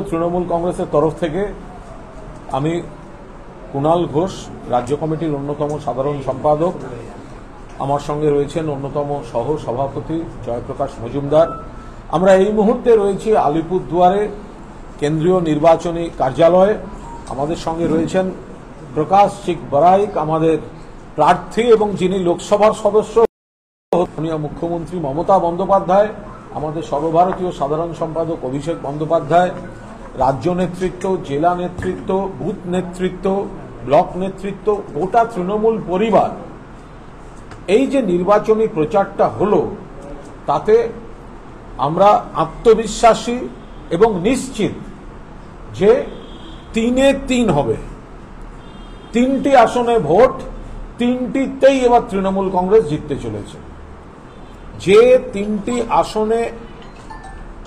তৃণমূল কংগ্রেসের তরফ থেকে আমি কুণাল ঘোষ, রাজ্য কমিটির অন্যতম সাধারণ সম্পাদক, আমার সঙ্গে রয়েছেন অন্যতম সহ সভাপতি জয়প্রকাশ মজুমদার। আমরা এই মুহূর্তে রয়েছি আলিপুরদুয়ারে কেন্দ্রীয় নির্বাচনী কার্যালয়ে। আমাদের সঙ্গে রয়েছেন প্রকাশ চিক বরাইক, আমাদের প্রার্থী এবং যিনি লোকসভার সদস্য, মাননীয় মুখ্যমন্ত্রী মমতা বন্দ্যোপাধ্যায়, আমাদের সর্বভারতীয় সাধারণ সম্পাদক অভিষেক বন্দ্যোপাধ্যায়, রাজ্য নেতৃত্ব, জেলা নেতৃত্ব, বুথ নেতৃত্ব, ব্লক নেতৃত্ব, গোটা তৃণমূল পরিবার। এই যে নির্বাচনী প্রচারটা হলো, তাতে আমরা আত্মবিশ্বাসী এবং নিশ্চিত যে 3-3 হবে। 3টি আসনে ভোট, 3টিতেই এবার তৃণমূল কংগ্রেস জিততে চলেছে। যে 3টি আসনে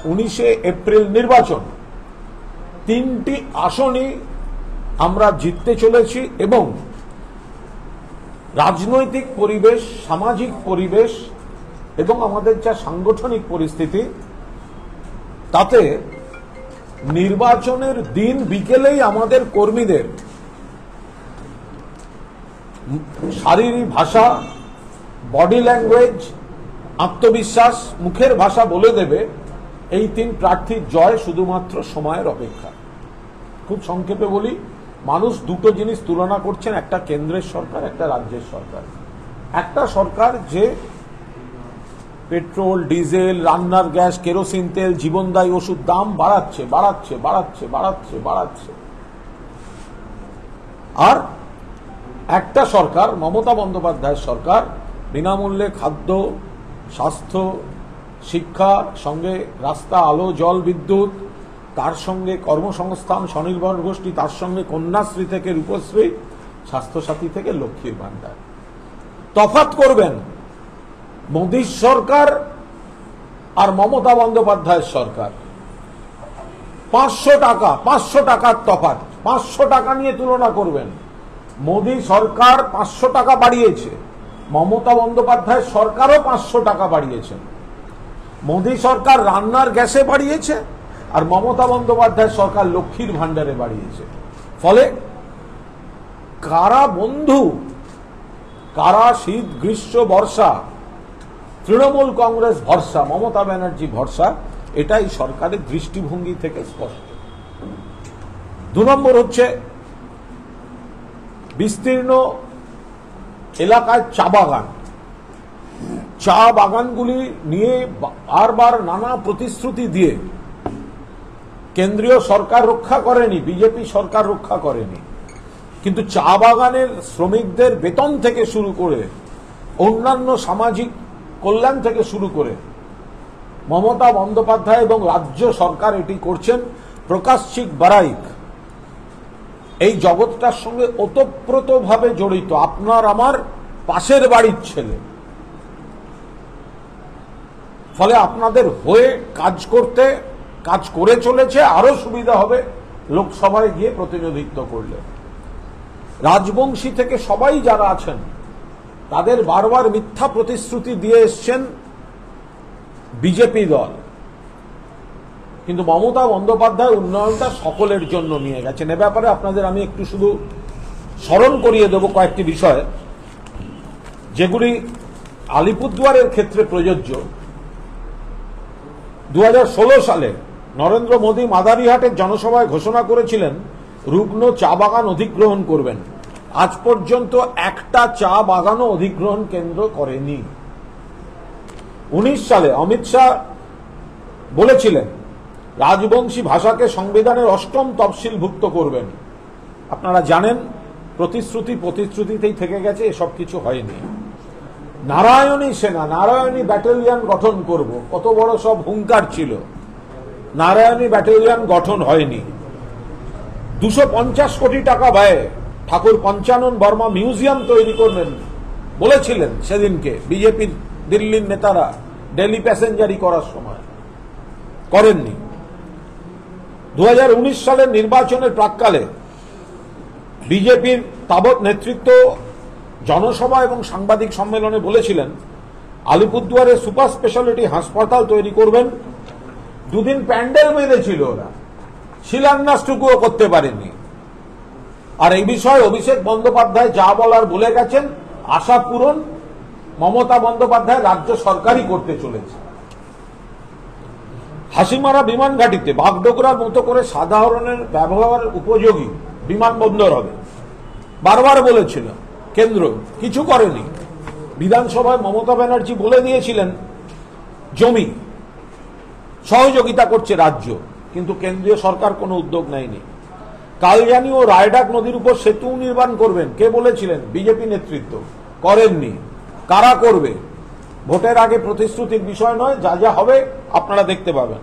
19শে এপ্রিল নির্বাচন, 3টি আসনই আমরা জিততে চলেছি এবং রাজনৈতিক পরিবেশ, সামাজিক পরিবেশ এবং আমাদের যা সাংগঠনিক পরিস্থিতি, তাতে নির্বাচনের দিন বিকেলেই আমাদের কর্মীদের শারীরিক ভাষা, বডি ল্যাঙ্গুয়েজ, আত্মবিশ্বাস, মুখের ভাষা বলে দেবে এই 3 প্রার্থীর জয় শুধুমাত্র সময়ের অপেক্ষা। খুব সংক্ষেপে বলি, মানুষ দুটো জিনিস তুলনা করছেন, একটা কেন্দ্রের সরকার, একটা রাজ্যের সরকার। একটা সরকার যে পেট্রোল, ডিজেল, রান্নার গ্যাস, কেরোসিন তেল, জীবনদায়ী ওষুধ দাম বাড়াচ্ছে বাড়াচ্ছে বাড়াচ্ছে বাড়াচ্ছে বাড়াচ্ছে, আর একটা সরকার, মমতা বন্দ্যোপাধ্যায়ের সরকার, বিনামূল্যে খাদ্য, স্বাস্থ্য, শিক্ষা, সঙ্গে রাস্তা, আলো, জল, বিদ্যুৎ, তার সঙ্গে কর্মসংস্থান, স্বনির্ভর গোষ্ঠী, তার সঙ্গে কন্যাশ্রী থেকে রূপশ্রী, স্বাস্থ্যসাথী থেকে লক্ষ্মীর ভাণ্ডার। তফাৎ করবেন মোদীর সরকার আর মমতা বন্দ্যোপাধ্যায়ের সরকার। 500 টাকার তফাৎ, 500 টাকা নিয়ে তুলনা করবেন। মোদী সরকার 500 টাকা বাড়িয়েছে, মমতা বন্দ্যোপাধ্যায়ের সরকারও 500 টাকা বাড়িয়েছেন। মোদী সরকার রান্নার গ্যাসে বাড়িয়েছে আর মমতা বন্দ্যোপাধ্যায়ের সরকার লক্ষ্মীর ভাণ্ডারে বাড়িয়েছে। ফলে কারা বন্ধু, কারা শীত, গ্রীষ্ম, বর্ষা, তৃণমূল কংগ্রেস ভরসা, মমতা ব্যানার্জি ভরসা, এটাই সরকারের দৃষ্টিভঙ্গি থেকে স্পষ্ট। 2 নম্বর হচ্ছে বিস্তীর্ণ এলাকায় চা বাগান। চা বাগানগুলি নিয়ে বারবার নানা প্রতিশ্রুতি দিয়ে কেন্দ্রীয় সরকার রক্ষা করেনি, বিজেপি সরকার রক্ষা করেনি, কিন্তু চা বাগানের শ্রমিকদের বেতন থেকে শুরু করে অন্যান্য সামাজিক কল্যাণ থেকে শুরু করে মমতা বন্দ্যোপাধ্যায় এবং রাজ্য সরকার এটি করছেন। প্রকাশ চিক বরাইক এই জগৎটার সঙ্গে ওতপ্রোতভাবে জড়িত, আপনার আমার পাশের বাড়ির ছেলে। ফলে আপনাদের হয়ে কাজ করে চলেছে, আরো সুবিধা হবে লোকসভায় গিয়ে প্রতিনিধিত্ব করলে। রাজবংশী থেকে সবাই যারা আছেন, তাদের বারবার মিথ্যা প্রতিশ্রুতি দিয়ে এসছেন বিজেপি দল, কিন্তু মমতা বন্দ্যোপাধ্যায় উন্নয়নটা সকলের জন্য নিয়ে গেছেন। এ ব্যাপারে আপনাদের আমি একটু শুধু স্মরণ করিয়ে দেব কয়েকটি বিষয়, যেগুলি আলিপুরদুয়ারের ক্ষেত্রে প্রযোজ্য। 2016 সালে নরেন্দ্র মোদী মাদারিহাটের জনসভায় ঘোষণা করেছিলেন রুগ্ন চা বাগান অধিগ্রহণ করবেন। আজ পর্যন্ত একটা চা বাগানও অধিগ্রহণ কেন্দ্র করেনি। 19 সালে অমিত শাহ বলেছিলেন রাজবংশী ভাষাকে সংবিধানের 8ম তফসিলভুক্ত করবেন। আপনারা জানেন প্রতিশ্রুতিতেই থেকে গেছে, এসব কিছু হয়নি। নারায়ণী সেনা, নারায়ণী ব্যাটালিয়ন গঠন করব, কত বড় সব হুঙ্কার ছিল, নারায়ণী ব্যাটালিয়ন গঠন হয়নি। 250 কোটি টাকা ব্যয়ে ঠাকুর পঞ্চানন বর্মা মিউজিয়াম তৈরি করবেন বলেছিলেন সেদিনকে বিজেপির দিল্লির নেতারা দিল্লি প্যাসেঞ্জারি করার সময়, করেননি। 2019 সালের নির্বাচনের প্রাক্কালে বিজেপির তাবৎ নেতৃত্ব জনসভা এবং সাংবাদিক সম্মেলনে বলেছিলেন আলিপুরদুয়ারে সুপার স্পেশালিটি হাসপাতাল তৈরি করবেন। 2 দিন প্যান্ডেল বেঁধেছিল ওরা, শিলান্যাসটুকুও করতে পারেনি। আর এই বিষয়ে অভিষেক বন্দ্যোপাধ্যায় যা বলার বলে গেছেন, আশা পূরণ মমতা বন্দ্যোপাধ্যায় রাজ্য সরকারই করতে চলেছে। হাসিমারা বিমান ঘাঁটিতে বাগডোগরার মতো করে সাধারণের ব্যবহার উপযোগী বিমানবন্দর হবে বারবার বলেছিল কেন্দ্র, কিছু করেনি। বিধানসভায় মমতা ব্যানার্জি বলে দিয়েছিলেন জমি সহযোগিতা করছে রাজ্য, কিন্তু কেন্দ্রীয় সরকার কোনো উদ্যোগ নেয়নি। কালজানি ও রায়ডাক নদীর উপর সেতু নির্মাণ করবেন কে বলেছিলেন? বিজেপি নেতৃত্ব, করেননি। কারা করবে? ভোটের আগে প্রতিশ্রুতির বিষয় নয়, যা যা হবে আপনারা দেখতে পাবেন।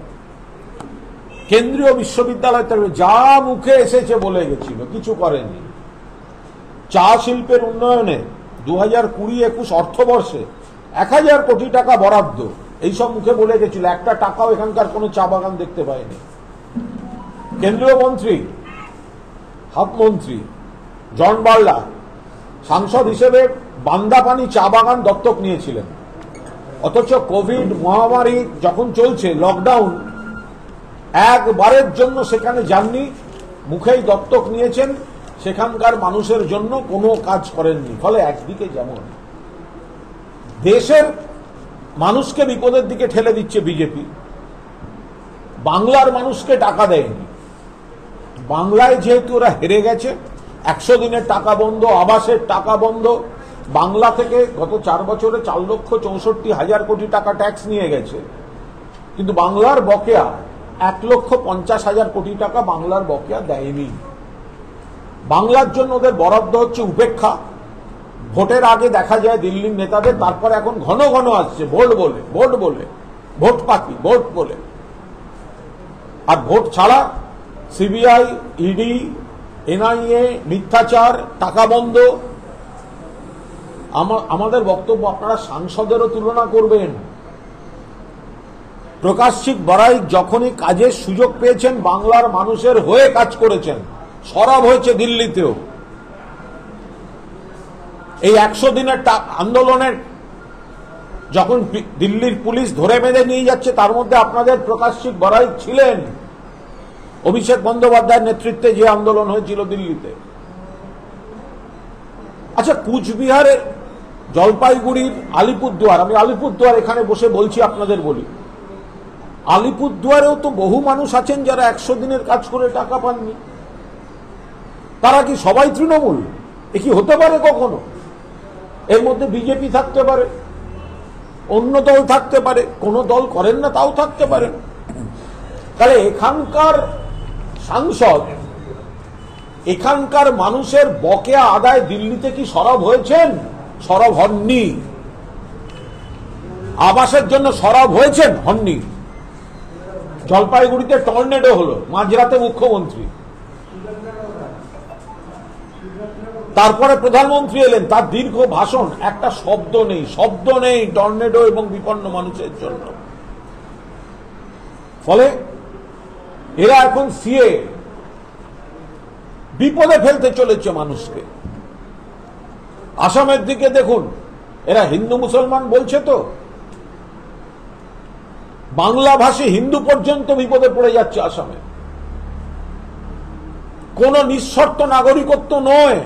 কেন্দ্রীয় বিশ্ববিদ্যালয় থেকে যা মুখে এসেছে বলে গেছিল, কিছু করেননি। চা শিল্পের উন্নয়নে 2020-21 অর্থবর্ষে 1000 কোটি টাকা বরাদ্দ, এইসব মুখে বলে গেছিল, একটা টাকাও এখানকার কোনো চা বাগান দেখতে পায়নি। কেন্দ্রীয় মন্ত্রী হাতমন্ত্রী জন বার্লা সাংসদ হিসেবে বান্দাপানি চা বাগান দত্তক নিয়েছিলেন, অথচ কোভিড মহামারী যখন চলছে, লকডাউন, একবারের জন্য সেখানে যাননি, মুখেই দত্তক নিয়েছেন, সেখানকার মানুষের জন্য কোনো কাজ করেননি। ফলে একদিকে যেমন দেশের মানুষকে বিপদের দিকে ঠেলে দিচ্ছে বিজেপি, বাংলার মানুষকে টাকা দেয়নি। বাংলায় যেহেতু ওরা হেরে গেছে, 100 দিনের টাকা বন্ধ, আবাসের টাকা বন্ধ, বাংলা থেকে গত 4 বছরে 4,64,000 কোটি টাকা ট্যাক্স নিয়ে গেছে, কিন্তু বাংলার বকেয়া 1,50,000 কোটি টাকা বাংলার বকেয়া দেয়নি। বাংলার জন্য ওদের বরাদ্দ হচ্ছে উপেক্ষা। ভোটের আগে দেখা যায় দিল্লির নেতাদের, তারপরে এখন ঘন ঘন আসছে ভোট বলে, ভোট বলে, ভোট পাখি, ভোট বলে। আর ভোট ছাড়া সিবিআই, ইডি, এনআইএ, মিথ্যাচার, টাকা বন্ধ। আমাদের বক্তব্য, আপনারা সাংসদেরও তুলনা করবেন। প্রকাশ সিং বারাইক যখনই কাজের সুযোগ পেয়েছেন, বাংলার মানুষের হয়ে কাজ করেছেন, সরব হয়েছে দিল্লিতেও। এই 100 দিনের আন্দোলনের যখন দিল্লির পুলিশ ধরে বেঁধে নিয়ে যাচ্ছে, তার মধ্যে আপনাদের প্রকাশ সিং বারাইক ছিলেন। অভিষেক বন্দ্যোপাধ্যায়ের নেতৃত্বে যে আন্দোলন হয়েছিল দিল্লিতে। আচ্ছা, কুচবিহারের, জলপাইগুড়ির, আলিপুরদুয়ার, আমি আলিপুরদুয়ার এখানে বসে বলছি, আপনাদের বলি, আলিপুরদুয়ারেও তো বহু মানুষ আছেন যারা 100 দিনের কাজ করে টাকা পাননি। তারা কি সবাই তৃণমূল? এ কি হতে পারে কখনো? এর মধ্যে বিজেপি থাকতে পারে, অন্য দল থাকতে পারে, কোন দল করেন না তাও থাকতে পারে। তাহলে এখানকার সাংসদ, এখানকার মানুষের বকেয়া আদায় দিল্লিতে কি সরব হয়েছেন? সরব হননি। আবাসের জন্য সরব হয়েছেন? হননি। জলপাইগুড়িতে টর্নেডো হলো, মাঝরাতে মুখ্যমন্ত্রী, তারপরে প্রধানমন্ত্রী এলেন, তার দীর্ঘ ভাষণ, একটা শব্দ নেই, শব্দ নেই টর্নেডো এবং বিপন্ন মানুষের জন্য। ফলে এরা এখন সিএ বিপদে ফেলতে চলেছে মানুষকে। আসামের দিকে দেখুন, এরা হিন্দু মুসলমান বলছে তো, বাংলাভাষী হিন্দু পর্যন্ত বিপদে পড়ে যাচ্ছে আসামে। কোন নিঃশর্ত নাগরিকত্ব নয়।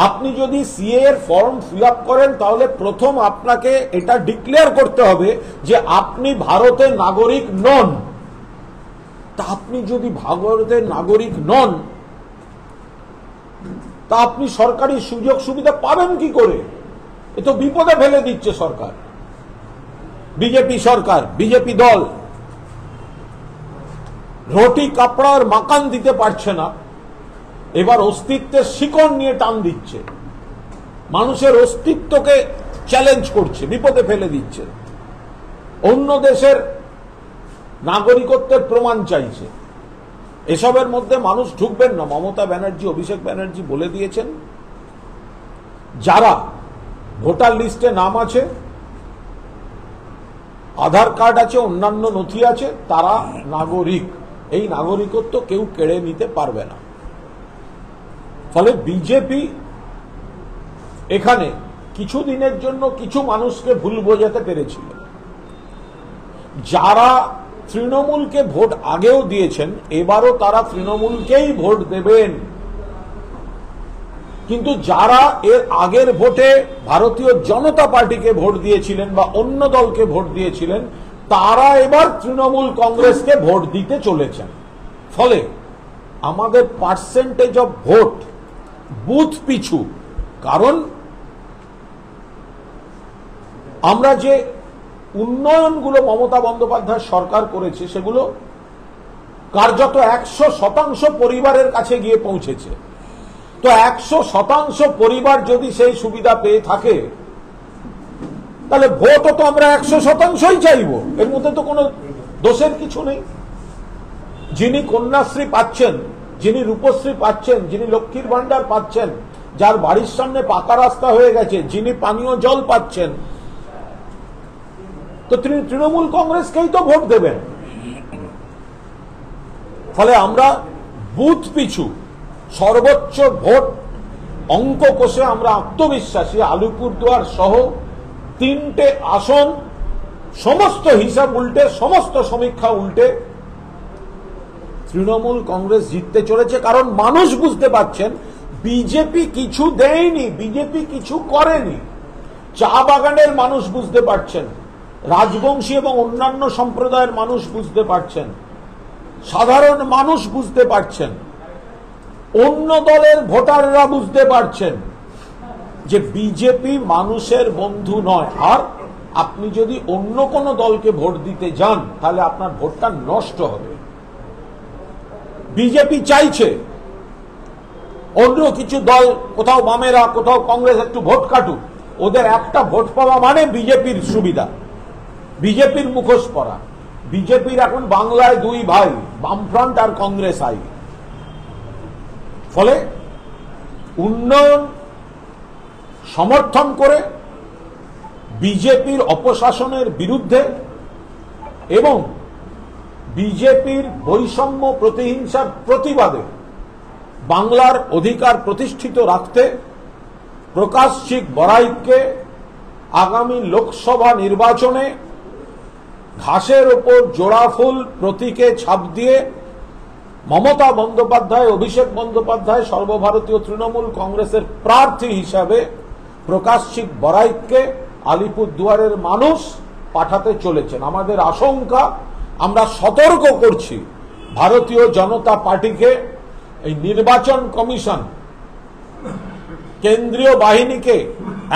আপনি যদি সিএ এর ফর্ম ফিল আপ করেন, তাহলে প্রথম আপনাকে এটা ডিক্লেয়ার করতে হবে যে আপনি ভারতের নাগরিক নন। তা আপনি যদি ভারতের নাগরিক নন, তা আপনি সরকারি সুযোগ সুবিধা পাবেন কি করে? এ তো বিপদে ফেলে দিচ্ছে সরকার, বিজেপি সরকার, বিজেপি দল। রুটি কাপড়া আর মাকান দিতে পারছে না, এবার অস্তিত্বের শিকড় নিয়ে টান দিচ্ছে, মানুষের অস্তিত্বকে চ্যালেঞ্জ করছে, বিপদে ফেলে দিচ্ছে, অন্য দেশের নাগরিকত্বের প্রমাণ চাইছে। এসবের মধ্যে মানুষ ঢুকবেন না। মমতা ব্যানার্জি, অভিষেক ব্যানার্জি বলে দিয়েছেন, যারা ভোটার লিস্টে নাম আছে, আধার কার্ড আছে, অন্যান্য নথি আছে, তারা নাগরিক। এই নাগরিকত্ব কেউ কেড়ে নিতে পারবে না। ফলে বিজেপি এখানে কিছুদিনের জন্য কিছু মানুষকে ভুল বোঝাতে পেরেছিল। যারা তৃণমূলকে ভোট আগেও দিয়েছেন, এবারও তারা তৃণমূলকেই ভোট দেবেন। কিন্তু যারা এর আগের ভোটে ভারতীয় জনতা পার্টিকে ভোট দিয়েছিলেন বা অন্য দলকে ভোট দিয়েছিলেন, তারা এবার তৃণমূল কংগ্রেসকে ভোট দিতে চলেছেন। ফলে আমাদের পার্সেন্টেজ অফ ভোট বুথ পিছু, কারণ আমরা যে উন্নয়নগুলো মমতা বন্দ্যোপাধ্যায় সরকার করেছে সেগুলো কার্যত 100% পরিবারের কাছে গিয়ে পৌঁছেছে। তো 100% পরিবার যদি সেই সুবিধা পেয়ে থাকে, তাহলে ভোটও তো আমরা 100%ই চাইব, এর মধ্যে তো কোনো দোষের কিছু নেই। যিনি কন্যাশ্রী পাচ্ছেন, যিনি রূপশ্রী পাচ্ছেন, যিনি লক্ষ্মীর ভান্ডার পাচ্ছেন, যার বাড়ির সামনে পাকা রাস্তা হয়ে গেছে, যিনি পানীয় জল পাচ্ছেন, তো তিনি তৃণমূল কংগ্রেসকেই তো ভোট দেবেন। ফলে আমরা বুথ পিছু সর্বোচ্চ ভোট অঙ্ক কষে আমরা আত্মবিশ্বাসী। আলিপুরদুয়ার সহ 3টে আসন সমস্ত হিসাব উল্টে, সমস্ত সমীক্ষা উল্টে তৃণমূল কংগ্রেস জিততে চলেছে। কারণ মানুষ বুঝতে পারছেন বিজেপি কিছু দেয়নি, বিজেপি কিছু করেনি। চা বাগানের মানুষ বুঝতে পারছেন, রাজবংশী এবং অন্যান্য সম্প্রদায়ের মানুষ বুঝতে পারছেন, সাধারণ মানুষ বুঝতে পারছেন, অন্য দলের ভোটাররা বুঝতে পারছেন যে বিজেপি মানুষের বন্ধু নয়। আর আপনি যদি অন্য কোনো দলকে ভোট দিতে যান, তাহলে আপনার ভোটটা নষ্ট হবে। বিজেপি চাইছে অন্য কিছু দল, কোথাও বামেরা, কোথাও কংগ্রেস একটু ভোট কাটুক, ওদের একটা ভোট পাওয়া মানে বিজেপির সুবিধা, বিজেপির মুখোশ পরা। বিজেপির এখন বাংলায় 2 ভাই, বামফ্রন্ট আর কংগ্রেস আই। ফলে উন্নয়ন সমর্থন করে বিজেপির অপশাসনের বিরুদ্ধে এবং বিজেপির বৈষম্য প্রতিহিংসার প্রতিবাদে বাংলার অধিকার প্রতিষ্ঠিত রাখতে প্রকাশ সিং বড়াইককে আগামী লোকসভা নির্বাচনে ঘাসের ওপর জোড়া ফুল প্রতীকে ছাপ দিয়ে মমতা বন্দ্যোপাধ্যায়, অভিষেক বন্দ্যোপাধ্যায় সর্বভারতীয় তৃণমূল কংগ্রেসের প্রার্থী হিসাবে প্রকাশ সিং বড়াইককে আলিপুরদুয়ারের মানুষ পাঠাতে চলেছেন। আমাদের আশঙ্কা, আমরা সতর্ক করছি ভারতীয় জনতা পার্টিকে, এই নির্বাচন কমিশন কেন্দ্রীয় বাহিনীকে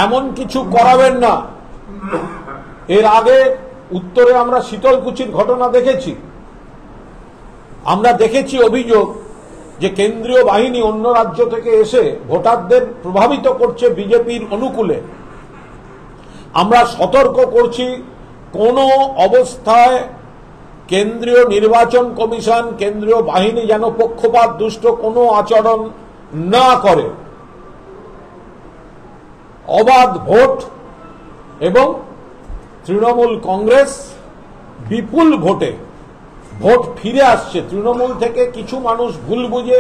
এমন কিছু করাবেন না। এর আগে উত্তরে আমরা শীতলকুচির ঘটনা দেখেছি, আমরা দেখেছি অভিযোগ যে কেন্দ্রীয় বাহিনী অন্য রাজ্য থেকে এসে ভোটারদের প্রভাবিত করছে বিজেপির অনুকূলে। আমরা সতর্ক করছি কোন অবস্থায় কেন্দ্রীয় নির্বাচন কমিশন, কেন্দ্রীয় বাহিনী যেন পক্ষপাত দুষ্ট কোনো আচরণ না করে। অবাধ ভোট এবং তৃণমূল কংগ্রেস বিপুল ভোটে ভোট ফিরে আসছে। তৃণমূল থেকে কিছু মানুষ ভুল বুঝে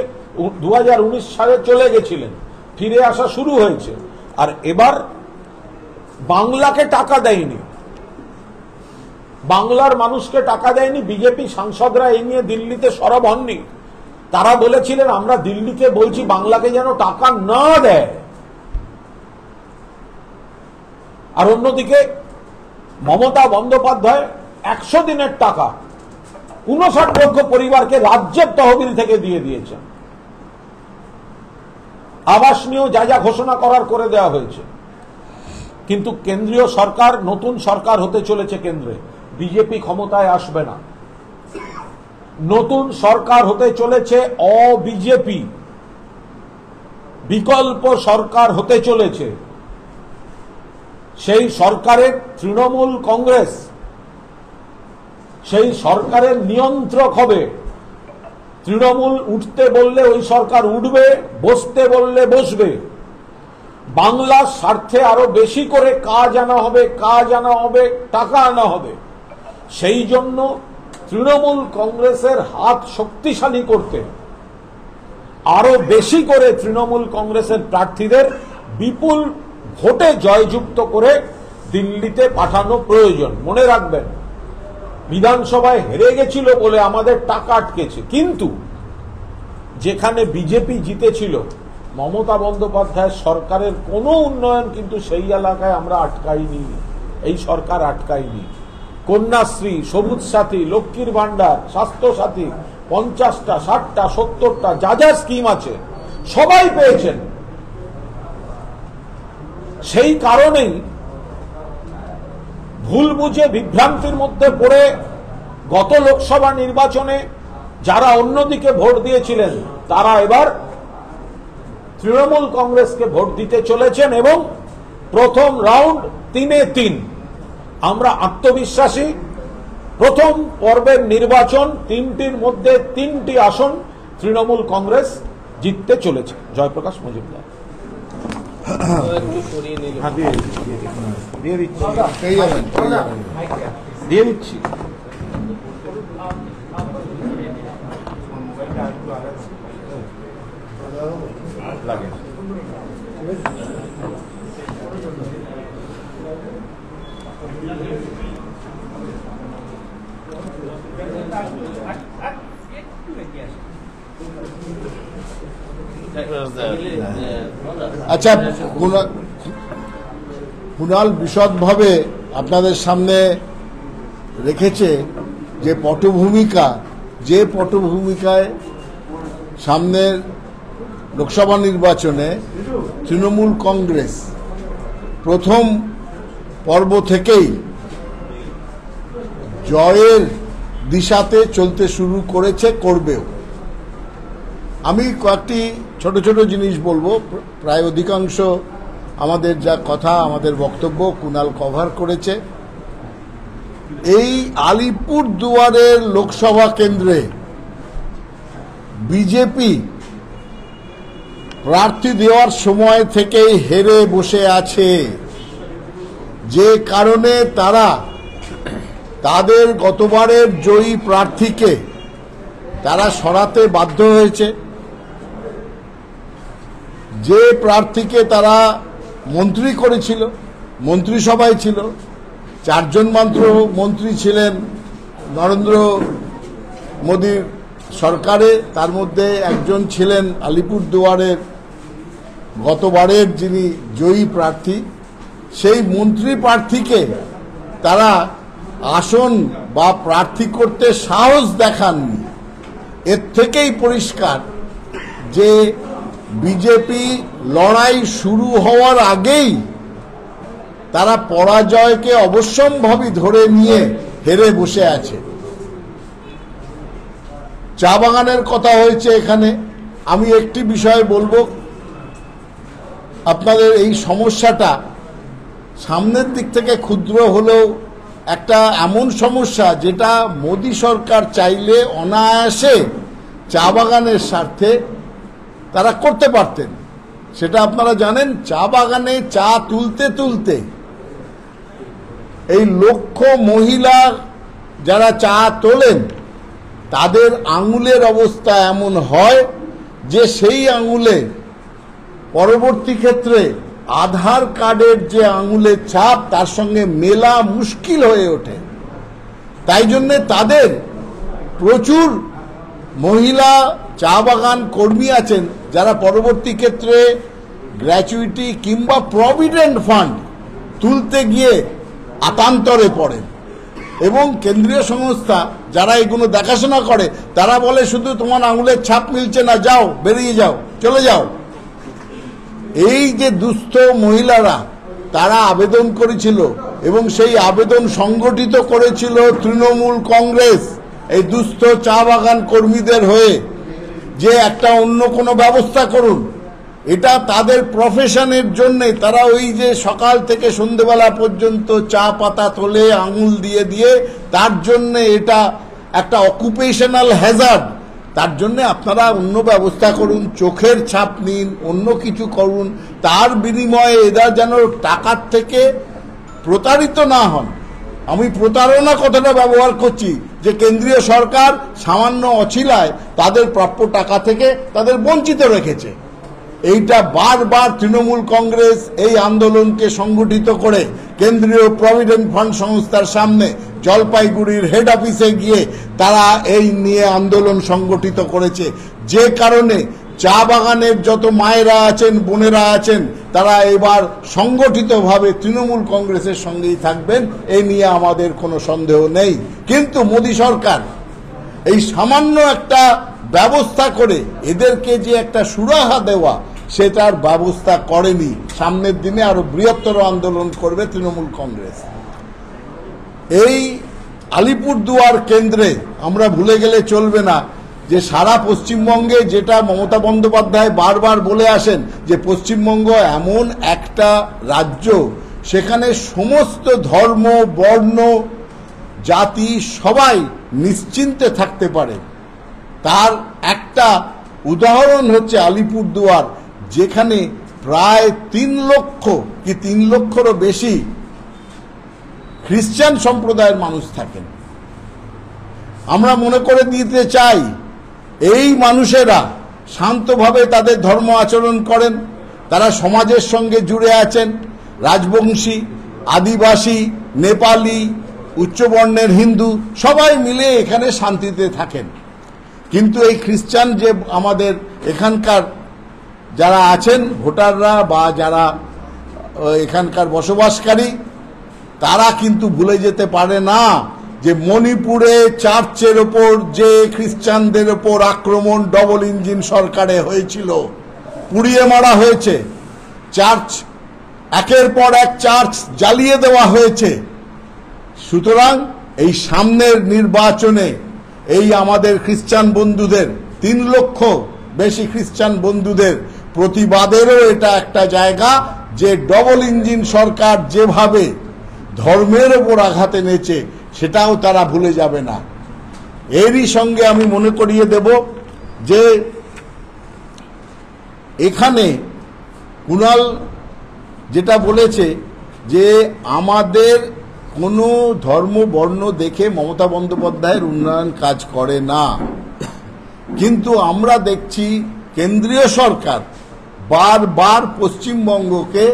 2019 সালে চলে গেছিলেন, ফিরে আসা শুরু হয়েছে। আর এবার বাংলাকে টাকা দেয়নি, বাংলার মানুষকে টাকা দেয়নি। বিজেপি সাংসদরা এই নিয়ে দিল্লিতে সরব হননি। তারা বলেছিলেন আমরা দিল্লিকে বলছি বাংলাকে যেন টাকা না দেয়। আর অন্যদিকে মমতা বন্দ্যোপাধ্যায় 100 দিনের টাকা 59 লক্ষ পরিবারকে রাজ্যের তহবিল থেকে দিয়ে দিয়েছেন। আবাস নিয়েও যা যা ঘোষণা করার করে দেওয়া হয়েছে। কিন্তু কেন্দ্রীয় সরকার, নতুন সরকার হতে চলেছে কেন্দ্রে, বিজেপি ক্ষমতায় আসবে না। নতুন সরকার হতে চলেছে অবিজেপি, বিকল্প সরকার হতে চলেছে। সেই সরকারের তৃণমূল কংগ্রেস, সেই সরকারের নিয়ন্ত্রক হবে। তৃণমূল উঠতে বললে ওই সরকার উঠবে, বসতে বললে বসবে। বাংলার স্বার্থে আরো বেশি করে কাজ আনা হবে, কাজ আনা হবে, টাকা আনা হবে। সেই জন্য তৃণমূল কংগ্রেসের হাত শক্তিশালী করতে আরো বেশি করে তৃণমূল কংগ্রেসের প্রার্থীদের বিপুল ভোটে জয়যুক্ত করে দিল্লিতে পাঠানো প্রয়োজন। মনে রাখবেন, বিধানসভায় হেরে গেছিল বলে আমাদের টাকা আটকেছে। কিন্তু যেখানে বিজেপি জিতেছিল, মমতা বন্দ্যোপাধ্যায়ের সরকারের কোনো উন্নয়ন কিন্তু সেই এলাকায় আমরা আটকাইনি, এই সরকার আটকাইনি। কন্যাশ্রী, সবুজ সাথী, লক্ষ্মীর ভান্ডার, স্বাস্থ্য সাথী, 50টা 60টা 70টা যা যা স্কিম আছে সবাই পেয়েছেন। সেই কারণেই ভুল বুঝে বিভ্রান্তির মধ্যে পড়ে গত লোকসভা নির্বাচনে যারা অন্যদিকে ভোট দিয়েছিলেন তারা এবার তৃণমূল কংগ্রেসকে ভোট দিতে চলেছেন এবং প্রথম রাউন্ড 3-3। আমরা আত্মবিশ্বাসী। প্রথম পর্বের নির্বাচন 3টির মধ্যে 3টি আসন তৃণমূল কংগ্রেস জিততে চলেছে। জয়প্রকাশ মজুমদার। দিয়ে দিচ্ছি। লাগে আচ্ছা, কুণাল বিশদভাবে আপনাদের সামনে রেখেছে যে পটভূমিকায় সামনের লোকসভা নির্বাচনে তৃণমূল কংগ্রেস প্রথম পর্ব থেকেই জয়ের দিশাতে চলতে শুরু করেছে, করবেও। আমি কয়েকটি ছোট ছোট জিনিস বলবো। প্রায় অধিকাংশ আমাদের যা কথা, আমাদের বক্তব্য কুণাল কভার করেছে। এই আলিপুরদুয়ারের লোকসভা কেন্দ্রে বিজেপি প্রার্থী দেওয়ার সময় থেকেই হেরে বসে আছে, যে কারণে তারা তাদের গতবারের জয়ী প্রার্থীকে তারা সরাতে বাধ্য হয়েছে। যে প্রার্থীকে তারা মন্ত্রী করেছিল, মন্ত্রিসভায় ছিল, 4 জন মাত্র মন্ত্রী ছিলেন নরেন্দ্র মোদীর সরকারে, তার মধ্যে একজন ছিলেন আলিপুরদুয়ারের গতবারের যিনি জয়ী প্রার্থী। সেই মন্ত্রী প্রার্থীকে তারা আসন বা প্রার্থী করতে সাহস দেখাননি। এর থেকেই পরিষ্কার যে বিজেপি লড়াই শুরু হওয়ার আগেই তারা পরাজয়কে অবশ্যম্ভাবী ধরে নিয়ে হেরে বসে আছে। চা বাগানের কথা হয়েছে এখানে। আমি একটি বিষয় বলবো, আপনাদের এই সমস্যাটা সামনের দিক থেকে ক্ষুদ্র হলেও একটা এমন সমস্যা যেটা মোদী সরকার চাইলে অনায়াসে চা বাগানের স্বার্থে তারা করতে পারতেন। সেটা আপনারা জানেন, চা বাগানে চা তুলতে তুলতে এই লক্ষ মহিলা যারা চা তোলেন তাদের আঙুলের অবস্থা এমন হয় যে সেই আঙুলে পরবর্তী ক্ষেত্রে আধার কার্ডের যে আঙুলের ছাপ তার সঙ্গে মেলা মুশকিল হয়ে ওঠে। তাই জন্যে তাদের প্রচুর মহিলা চা বাগান কর্মী আছেন যারা পরবর্তী ক্ষেত্রে গ্র্যাচুইটি কিংবা প্রভিডেন্ট ফান্ড তুলতে গিয়ে আতান্তরে পড়েন। এবং কেন্দ্রীয় সংস্থা যারা এগুলো দেখাশোনা করে তারা বলে শুধু তোমার আঙুলের ছাপ মিলছে না, যাও, বেরিয়ে যাও, চলে যাও। এই যে দুস্থ মহিলারা তারা আবেদন করেছিল এবং সেই আবেদন সংগঠিত করেছিল তৃণমূল কংগ্রেস এই দুস্থ চা বাগান কর্মীদের হয়ে, যে একটা অন্য কোনো ব্যবস্থা করুন। এটা তাদের প্রফেশনের জন্যে, তারা ওই যে সকাল থেকে সন্ধেবেলা পর্যন্ত চা পাতা তোলে আঙুল দিয়ে দিয়ে, তার জন্যে এটা একটা অকুপেশনাল হ্যাজার্ড। তার জন্য আপনারা অন্য ব্যবস্থা করুন, চোখের ছাপ নিন, অন্য কিছু করুন, তার বিনিময়ে এরা যেন টাকার থেকে প্রতারিত না হন। আমি প্রতারণা কথাটা ব্যবহার করছি যে কেন্দ্রীয় সরকার সামান্য অছিলায় তাদের প্রাপ্য টাকা থেকে তাদের বঞ্চিত রেখেছে। এইটা বারবার তৃণমূল কংগ্রেস এই আন্দোলনকে সংগঠিত করে কেন্দ্রীয় প্রভিডেন্ট ফান্ড সংস্থার সামনে জলপাইগুড়ির হেড অফিসে গিয়ে তারা এই নিয়ে আন্দোলন সংগঠিত করেছে, যে কারণে চা বাগানের যত মায়েরা আছেন, বোনেরা আছেন, তারা এবার সংগঠিতভাবে তৃণমূল কংগ্রেসের সঙ্গেই থাকবেন, এই নিয়ে আমাদের কোনো সন্দেহ নেই। কিন্তু মোদী সরকার এই সামান্য একটা ব্যবস্থা করে এদেরকে যে একটা সুরাহা দেওয়া, সেটার ব্যবস্থা করেনি। সামনের দিনে আরো বৃহত্তর আন্দোলন করবে তৃণমূল কংগ্রেস। এই আলিপুরদুয়ার কেন্দ্রে আমরা ভুলে গেলে চলবে না যে সারা পশ্চিমবঙ্গে, যেটা মমতা বন্দ্যোপাধ্যায় বারবার বলে আসেন, যে পশ্চিমবঙ্গ এমন একটা রাজ্য সেখানে সমস্ত ধর্ম, বর্ণ, জাতি সবাই নিশ্চিন্তে থাকতে পারে। তার একটা উদাহরণ হচ্ছে আলিপুরদুয়ার, যেখানে প্রায় 3 লক্ষ কি 3 লক্ষেরও বেশি খ্রিস্টান সম্প্রদায়ের মানুষ থাকেন। আমরা মনে করে দিতে চাই, এই মানুষেরা শান্তভাবে তাদের ধর্ম আচরণ করেন, তারা সমাজের সঙ্গে জুড়ে আছেন। রাজবংশী, আদিবাসী, নেপালি, উচ্চবর্ণের হিন্দু সবাই মিলে এখানে শান্তিতে থাকেন। কিন্তু এই খ্রিস্টান যে আমাদের এখানকার যারা আছেন ভোটাররা বা যারা এখানকার বসবাসকারী, তারা কিন্তু ভুলে যেতে পারে না যে মণিপুরে চার্চের ওপর যে খ্রিস্টানদের ওপর আক্রমণ ডবল ইঞ্জিন সরকারে হয়েছিল, পুড়িয়ে মারা হয়েছে চার্চ, একের পর এক চার্চ জ্বালিয়ে দেওয়া হয়েছে। সুতরাং এই সামনের নির্বাচনে এই আমাদের খ্রিস্টান বন্ধুদের, 3 লক্ষ বেশি খ্রিস্টান বন্ধুদের প্রতিবাদেরও এটা একটা জায়গা, যে ডবল ইঞ্জিন সরকার যেভাবে ধর্মের ওপর আঘাত এনেছে সেটাও তারা ভুলে যাবে না। এরই সঙ্গে আমি মনে করিয়ে দেব যে এখানে কুণাল যেটা বলেছে যে আমাদের কোনো ধর্ম বর্ণ দেখে মমতা বন্দ্যোপাধ্যায়ের উন্নয়ন কাজ করে না, কিন্তু আমরা দেখছি কেন্দ্রীয় সরকার বারবার পশ্চিমবঙ্গকে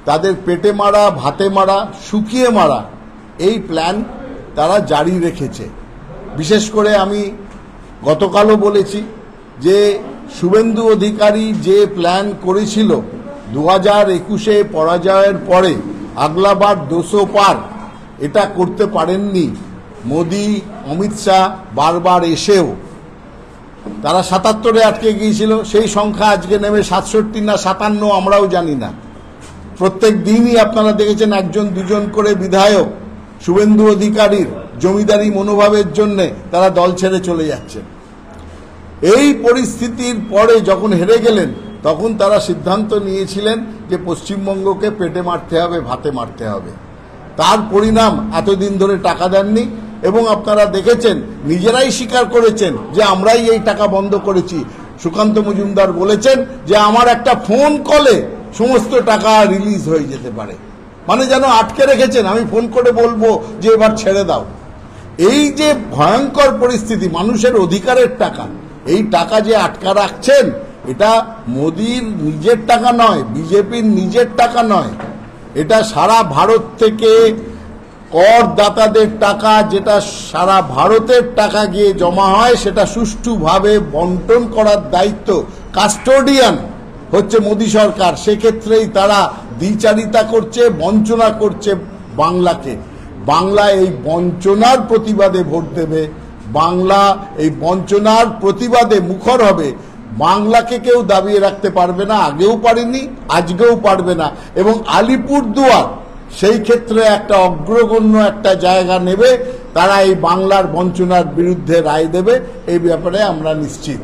তাদের পেটে মারা, ভাতে মারা, শুকিয়ে মারা এই প্ল্যান তারা জারি রেখেছে। বিশেষ করে আমি গতকালও বলেছি যে শুভেন্দু অধিকারী যে প্ল্যান করেছিল 2021-এ পরাজয়ের পরে আগলাবার 200 পার, এটা করতে পারেননি মোদি, অমিত শাহ বারবার এসেও। তারা 77-এ আটকে গিয়েছিল, সেই সংখ্যা আজকে নেমে 67 না 57 আমরাও জানি না। প্রত্যেক দিনই আপনারা দেখেছেন 1-2 করে বিধায়ক শুভেন্দু অধিকারীর জমিদারি মনোভাবের জন্য তারা দল ছেড়ে চলে যাচ্ছে। এই পরিস্থিতির পরে যখন হেরে গেলেন, তখন তারা সিদ্ধান্ত নিয়েছিলেন যে পশ্চিমবঙ্গকে পেটে মারতে হবে, ভাতে মারতে হবে। তার পরিণাম এতদিন ধরে টাকা দেননি, এবং আপনারা দেখেছেন নিজেরাই স্বীকার করেছেন যে আমরাই এই টাকা বন্ধ করেছি। সুকান্ত মজুমদার বলেছেন যে আমার একটা ফোন কলে সমস্ত টাকা রিলিজ হয়ে যেতে পারে, মানে যেন আটকে রেখেছেন, আমি ফোন করে বলবো যে এবার ছেড়ে দাও। এই যে ভয়ঙ্কর পরিস্থিতি, মানুষের অধিকারের টাকা, এই টাকা যে আটকা রাখছেন, এটা মোদির নিজের টাকা নয়, বিজেপির নিজের টাকা নয়, এটা সারা ভারত থেকে করদাতাদের টাকা, যেটা সারা ভারতের টাকা গিয়ে জমা হয়, সেটা সুষ্ঠুভাবে বন্টন করার দায়িত্ব, কাস্টোডিয়ান হচ্ছে মোদী সরকার। সেক্ষেত্রেই তারা দ্বিচারিতা করছে, বঞ্চনা করছে বাংলাকে। বাংলা এই বঞ্চনার প্রতিবাদে ভোট দেবে, বাংলা এই বঞ্চনার প্রতিবাদে মুখর হবে। বাংলাকে কেউ দাবিয়ে রাখতে পারবে না, আগেও পারেনি, আজকেও পারবে না। এবং আলিপুরদুয়ার সেই ক্ষেত্রে একটা অগ্রগণ্য একটা জায়গা নেবে, তারা এই বাংলার বঞ্চনার বিরুদ্ধে রায় দেবে, এই ব্যাপারে আমরা নিশ্চিত।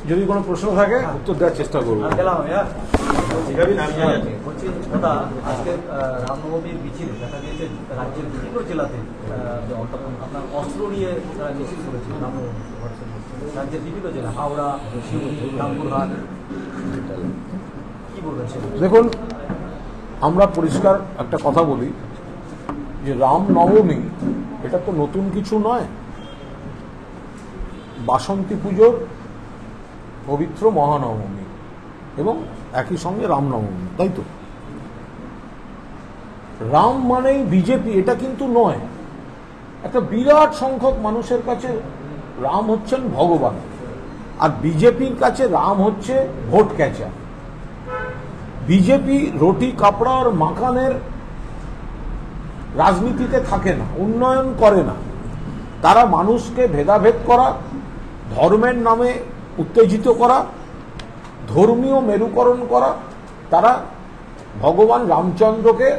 যদি কোনো প্রশ্ন থাকে উত্তর দেওয়ার চেষ্টা করবো। আজকে রামনবমীর মিছিল দেখা গিয়েছে রাজ্যের বিভিন্ন জেলাতে, আপনার অস্ত্র নিয়ে মিছিল করেছে রাজ্যের বিভিন্ন জেলা, হাওড়া, রামপুরহাট, কি বলবেন? দেখুন, আমরা পরিষ্কার একটা কথা বলি যে রামনবমী এটা তো নতুন কিছু নয়, বাসন্তী পুজোর পবিত্র মহানবমী এবং একই সঙ্গে রামনবমী, তাই তো? রাম মানেই বিজেপি, এটা কিন্তু নয়। একটা বিরাট সংখ্যক মানুষের কাছে রাম হচ্ছেন ভগবান, আর বিজেপির কাছে রাম হচ্ছে ভোট ক্যাচার। বিজেপি রুটি কাপড়া আর মাকানের রাজনীতিতে থাকে না, উন্নয়ন করে না। তারা মানুষকে ভেদাভেদ করা, ধর্মের নামে উত্তেজিত করা, ধর্মীয় মেরুকরণ করা। তারা ভগবান রামচন্দ্রকে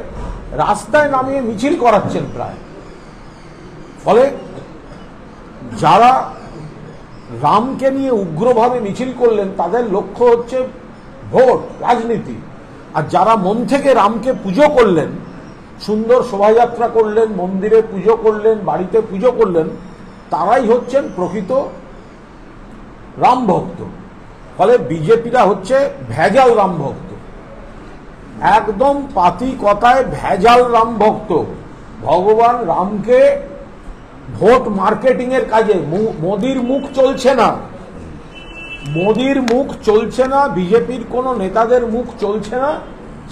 রাস্তায় নামিয়ে মিছিল করাচ্ছেন প্রায়। ফলে যারা রামকে নিয়ে উগ্রভাবে মিছিল করলেন তাদের লক্ষ্য হচ্ছে ভোট, রাজনীতি। আর যারা মন থেকে রামকে পুজো করলেন, সুন্দর শোভাযাত্রা করলেন, মন্দিরে পুজো করলেন, বাড়িতে পুজো করলেন, তারাই হচ্ছেন প্রকৃত রাম ভক্ত। ফলে বিজেপিরা হচ্ছে ভেজাল রাম ভক্ত, একদম পাতি কথায় ভেজাল রাম ভক্ত। ভগবান রামকে ভোট মার্কেটিং এর কাজে, মোদির মুখ চলছে না, মোদির মুখ চলছে না, বিজেপির কোনো নেতাদের মুখ চলছে না,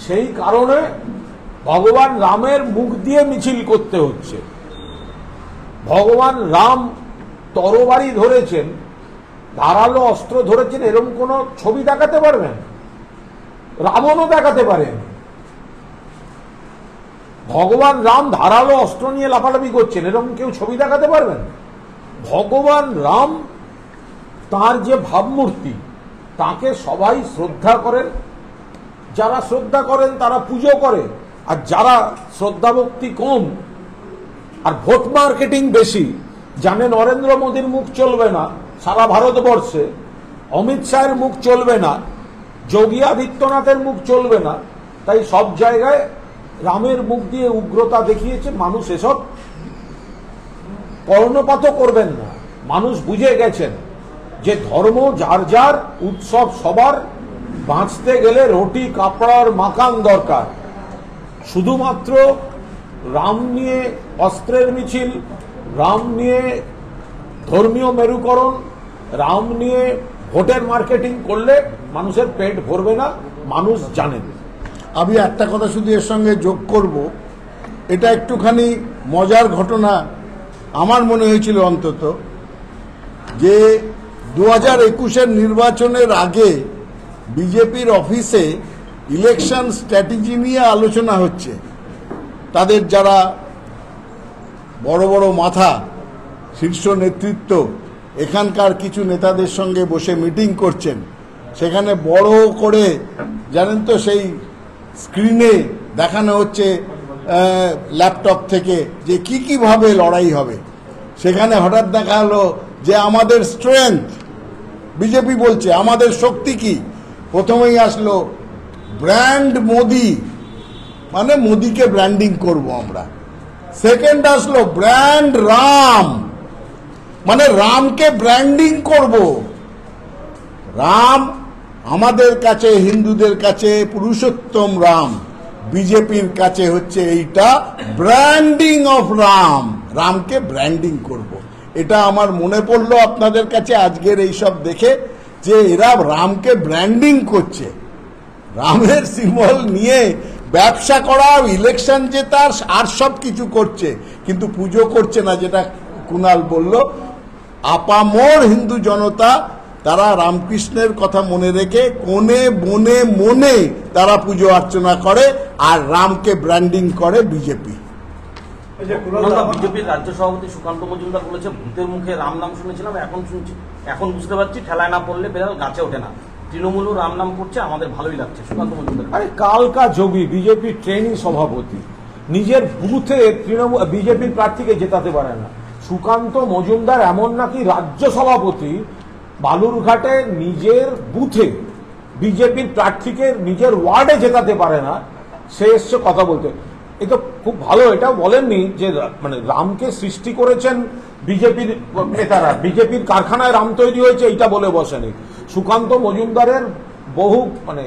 সেই কারণে ভগবান রামের মুখ দিয়ে মিছিল করতে হচ্ছে। ভগবান রাম তরবারি ধরেছেন, ধারালো অস্ত্র ধরেছেন, এরকম কোন ছবি দেখাতে পারবেন? রাবণও দেখাতে পারেন। ভগবান রাম ধারালো অস্ত্র নিয়ে লাফালাফি করছেন, এরকম কেউ ছবি দেখাতে পারবেন? ভগবান রাম তার যে ভাবমূর্তি, তাকে সবাই শ্রদ্ধা করেন। যারা শ্রদ্ধা করেন তারা পুজো করে, আর যারা শ্রদ্ধা ভক্তি কম আর ভোট মার্কেটিং বেশি, জানে নরেন্দ্র মোদীর মুখ চলবে না সারা ভারতবর্ষে, অমিত শাহের মুখ চলবে না, যোগী আদিত্যনাথের মুখ চলবে না, তাই সব জায়গায় রামের মুখ দিয়ে উগ্রতা দেখিয়েছে। মানুষ এসব কর্ণপাত করবেন না। মানুষ বুঝে গেছেন যে ধর্ম যার যার, উৎসব সবার, বাঁচতে গেলে রুটি কাপড়ার মাকান দরকার। শুধুমাত্র রাম নিয়ে অস্ত্রের মিছিল, রাম নিয়ে ধর্মীয় মেরুকরণ, রাম নিয়ে ভোটের মার্কেটিং করলে মানুষের পেট ভরবে না, মানুষ জানেন। আমি একটা কথা শুধু এর সঙ্গে যোগ করব, এটা একটুখানি মজার ঘটনা আমার মনে হয়েছিল অন্তত, যে 2021-এর নির্বাচনের আগে বিজেপির অফিসে ইলেকশন স্ট্র্যাটেজি নিয়ে আলোচনা হচ্ছে। তাদের যারা বড় বড় মাথা, শীর্ষ নেতৃত্ব এখানকার কিছু নেতাদের সঙ্গে বসে মিটিং করছেন। সেখানে বড় করে জানেন তো, সেই স্ক্রিনে দেখানো হচ্ছে ল্যাপটপ থেকে যে কি ভাবে লড়াই হবে। সেখানে হঠাৎ দেখা হলো যে আমাদের স্ট্রেংথ, বিজেপি বলছে আমাদের শক্তি কি। প্রথমেই আসলো ব্র্যান্ড মোদি, মানে মোদিকে ব্র্যান্ডিং করব আমরা। সেকেন্ড আসলো ব্র্যান্ড রাম, মানে রামকে ব্র্যান্ডিং করব। রাম আমাদের কাছে, হিন্দুদের কাছে পুরুষোত্তম রাম, বিজেপির কাছে হচ্ছে এইটা ব্র্যান্ডিং অফ রাম, রামকে ব্র্যান্ডিং করব। এটা আমার মনে পড়লো আপনাদের কাছে আজকের এইসব দেখে, যে এরা রামকে ব্র্যান্ডিং করছে, রামের সিম্বল নিয়ে ব্যবসা করা, ইলেকশন জেতার আর সব কিছু করছে, কিন্তু পুজো করছে না। যেটা কুণাল বলল, আপামর হিন্দু জনতা তারা রামকৃষ্ণের কথা মনে রেখে কোণে বনে মনে তারা পুজো অর্চনা করে, আর রামকে ব্র্যান্ডিং করে বিজেপি। বিজেপির রাজ্য সভাপতি সুকান্ত মজুমদার বলেছে, ভূতের মুখে রাম নাম শুনেছিলাম, এখন শুনছি, এখন বুঝতে পারছি ঠেলায় না পড়লে বেড়াল গাছে ওঠে না। তৃণমূলও রাম নাম করছে, আমাদের ভালোই লাগছে। সুকান্ত মজুমদার, আরে কালকা যোগী বিজেপি ট্রেনিং সভাপতি, নিজের বুথে তৃণমূল বিজেপির প্রার্থীকে জেতাতে পারে না। সুকান্ত মজুমদার এমন নাকি রাজ্য সভাপতি, বালুরঘাটে নিজের বুথে বিজেপির প্রার্থীকে নিজের ওয়ার্ডে জেতাতে পারে না, সে এসছে কথা বলতে। এই তো খুব ভালো, এটাও বলেননি যে মানে রামকে সৃষ্টি করেছেন বিজেপির নেতারা, বিজেপির কারখানায় রাম তৈরি হয়েছে, এইটা বলে বসেনি। সুকান্ত মজুমদারের বহু মানে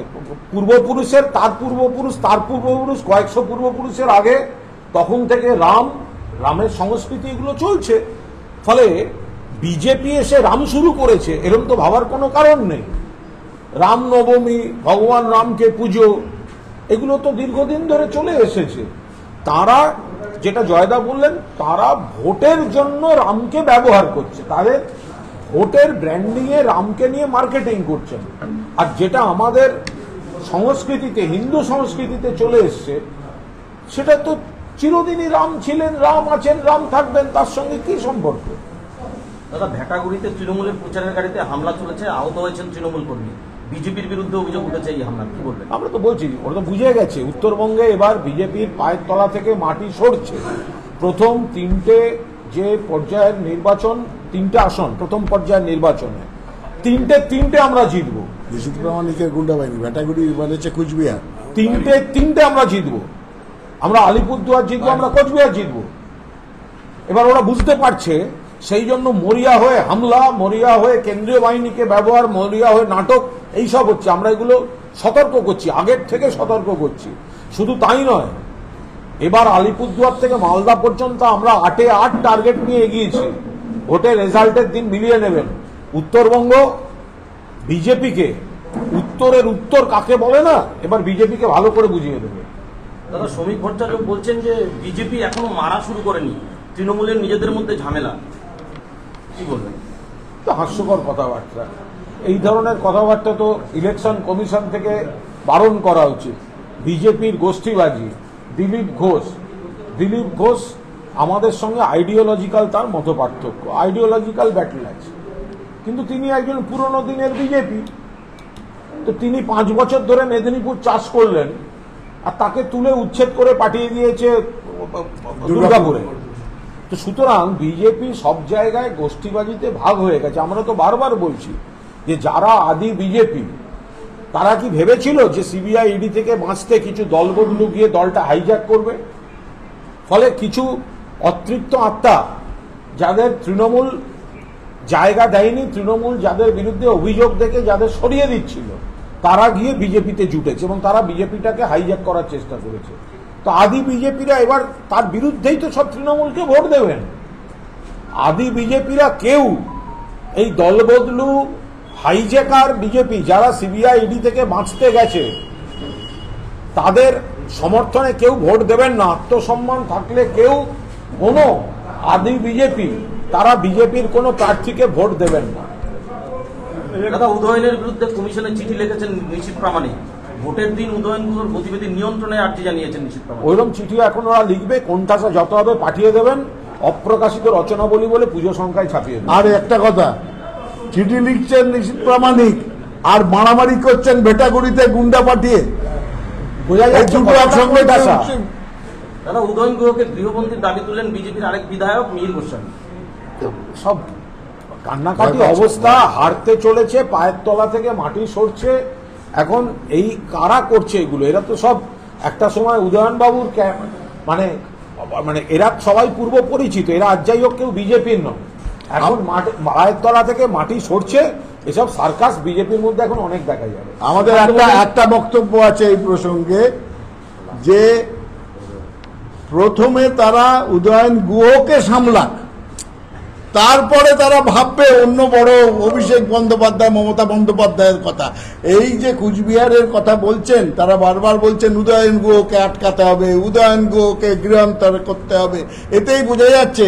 পূর্বপুরুষের, তার পূর্বপুরুষ, তার পূর্বপুরুষ, কয়েকশো পূর্বপুরুষের আগে, তখন থেকে রামের সংস্কৃতি এগুলো চলছে। ফলে বিজেপি এসে রাম শুরু করেছে এরকম তো ভাবার কোনো কারণ নেই। রামনবমী, ভগবান রামকে পুজো, এগুলো তো দীর্ঘদিন ধরে চলে এসেছে। তারা যেটা জয়দা বললেন, তারা ভোটের জন্য রামকে ব্যবহার করছে, তাদের ভোটের ব্র্যান্ডিং এ রামকে নিয়ে মার্কেটিং করছেন। আর যেটা আমাদের সংস্কৃতিতে, হিন্দু সংস্কৃতিতে চলে এসছে, সেটা তো চিরদিনই রাম ছিলেন, রাম আছেন, রাম থাকবেন, তার সঙ্গে কি সম্পর্ক? দাদা, ভেটাগুড়িতে তৃণমূলের প্রচারের গাড়িতে হামলা চলেছে, আহত হয়েছেন তৃণমূল কর্মী, বিজেপির বিরুদ্ধে অভিযোগ উঠেছে এই হামলা, কি বলবেন? আমরা তো বলছি, ওরা তো বুঝে গেছে উত্তরবঙ্গে এবার বিজেপির পায়ের তলা থেকে মাটি সরছে। প্রথম তিনটে যে পর্যায়ের নির্বাচন, তিনটে আসন প্রথম পর্যায়ের নির্বাচনে তিনটে আমরা জিতবো। নিশীথ প্রামাণিকের গুন্ডা বাহিনী ভেটাগুড়ি বলেছে কুচবিহার, তিনটে আমরা জিতবো। আমরা আলিপুরদুয়ার জিতবো, আমরা কোচবিহার জিতবো। এবার ওরা বুঝতে পারছে, সেই জন্য মরিয়া হয়ে হামলা, মরিয়া হয়ে কেন্দ্রীয় বাহিনীকে ব্যবহার, মরিয়া হয়ে নাটক, এইসব হচ্ছে। আমরা এগুলো সতর্ক করছি, আগের থেকে সতর্ক করছি। শুধু তাই নয়, এবার আলিপুরদুয়ার থেকে মালদা পর্যন্ত আমরা 8 টার্গেট নিয়ে এগিয়েছি। ভোটের রেজাল্টের দিন মিলিয়ে নেবেন। উত্তরবঙ্গ বিজেপিকে, উত্তরের উত্তর কাকে বলে না, এবার বিজেপিকে ভালো করে বুঝিয়ে দেবে। দাদা, শ্রমিক ভট্টাচার্য বলছেন যে বিজেপি এখনো মারা শুরু করেনি, তৃণমূলের নিজেদের মধ্যে ঝামেলা, কি বলবেন? তো হাস্যকর কথাবার্তা। এই ধরনের কথাবার্তা তো ইলেকশন কমিশন থেকে বারণ করা উচিত। বিজেপির গোষ্ঠীবাজি। দিলীপ ঘোষ আমাদের সঙ্গে আইডিওলজিক্যাল, তার মত পার্থক্য, আইডিওলজিক্যাল ব্যাটল আছে, কিন্তু তিনি একজন পুরনো দিনের বিজেপি। তো তিনি 5 বছর ধরে মেদিনীপুর চাষ করলেন, আর তাকে তুলে উচ্ছেদ করে পাঠিয়ে দিয়েছে দুর্গাপুরে। তো সুতরাং বিজেপি সব জায়গায় গোষ্ঠীবাজিতে ভাগ হয়ে গেছে। আমরা তো বারবার বলছি যে যারা আদি বিজেপি, তারা কি ভেবেছিল যে সিবিআই ইডি থেকে বাঁচতে কিছু দলবদলু গিয়ে দলটা হাইজ্যাক করবে? ফলে কিছু অতৃপ্ত আত্মা, যাদের তৃণমূল জায়গা দেয়নি, তৃণমূল যাদের বিরুদ্ধে অভিযোগ দেখে যাদের সরিয়ে দিচ্ছিল, তারা গিয়ে বিজেপিতে জুটেছে এবং তারা বিজেপিটাকে হাইজ্যাক করার চেষ্টা করেছে। তো আদি বিজেপিরা এবার তার বিরুদ্ধেই তো সব তৃণমূলকে ভোট দেবেন। আদি বিজেপিরা কেউ এই দলবদলু হাইজ্যাকার বিজেপি, যারা সিবিআই ইডি থেকে বাঁচতে গেছে, তাদের সমর্থনে কেউ ভোট দেবেন না। আত্মসম্মান থাকলে কেউ, কোনো আদি বিজেপি, তারা বিজেপির কোনো প্রার্থীকে ভোট দেবেন না। দাদা, উদয়নের বিরুদ্ধে কমিশনে চিঠি লিখেছেন নিশীথ প্রামাণিক, ভোটের দিন উদয়নগুলোর গতিবিধি নিয়ন্ত্রণে আর্জি জানিয়েছেন নিশীথ প্রামাণিক। ওইরকম চিঠি এখন ওরা লিখবে, কোনটা যত হবে পাঠিয়ে দেবেন, অপ্রকাশিত রচনাবলী বলে পুজো সংখ্যায় ছাপিয়ে দেবেন। আর একটা কথা, চিঠি লিখছেন নিশীথ প্রামাণিক আর মারামারি করছেন ভেটাগুড়িতে গুন্ডা পাঠিয়ে, বোঝা যাচ্ছে দুটো একসঙ্গে দাদা। উদয়ন গুহকে গৃহবন্দীর দাবি তুললেন বিজেপির আরেক বিধায়ক মিহির গোস্বামী। সব কান্নাকাটি অবস্থা, হারতে চলেছে, পায়ের তলা থেকে মাটি সরছে। এখন এই কারা করছে এগুলো? এরা তো সব একটা সময় উদয়নবাবুর মানে মানে এরা সবাই পূর্ব পরিচিত, এরা আজ যাই হোক কেউ বিজেপির নয়। এখন পায়ের তলা থেকে মাটি সরছে, এসব সার্কাস বিজেপির মধ্যে এখন অনেক দেখা যাবে। আমাদের একটা বক্তব্য আছে এই প্রসঙ্গে, যে প্রথমে তারা উদয়ন গুহকে সামলাক, তারপরে তারা ভাববে অন্য বড় অভিষেক বন্দ্যোপাধ্যায়, মমতা বন্দ্যোপাধ্যায়ের কথা। এই যে কুচবিহারের কথা বলছেন, তারা বারবার বলছেন উদয়ন গুহকে আটকাতে হবে, উদয়ন গুহকে গৃহান্তর করতে হবে। এতেই বোঝা যাচ্ছে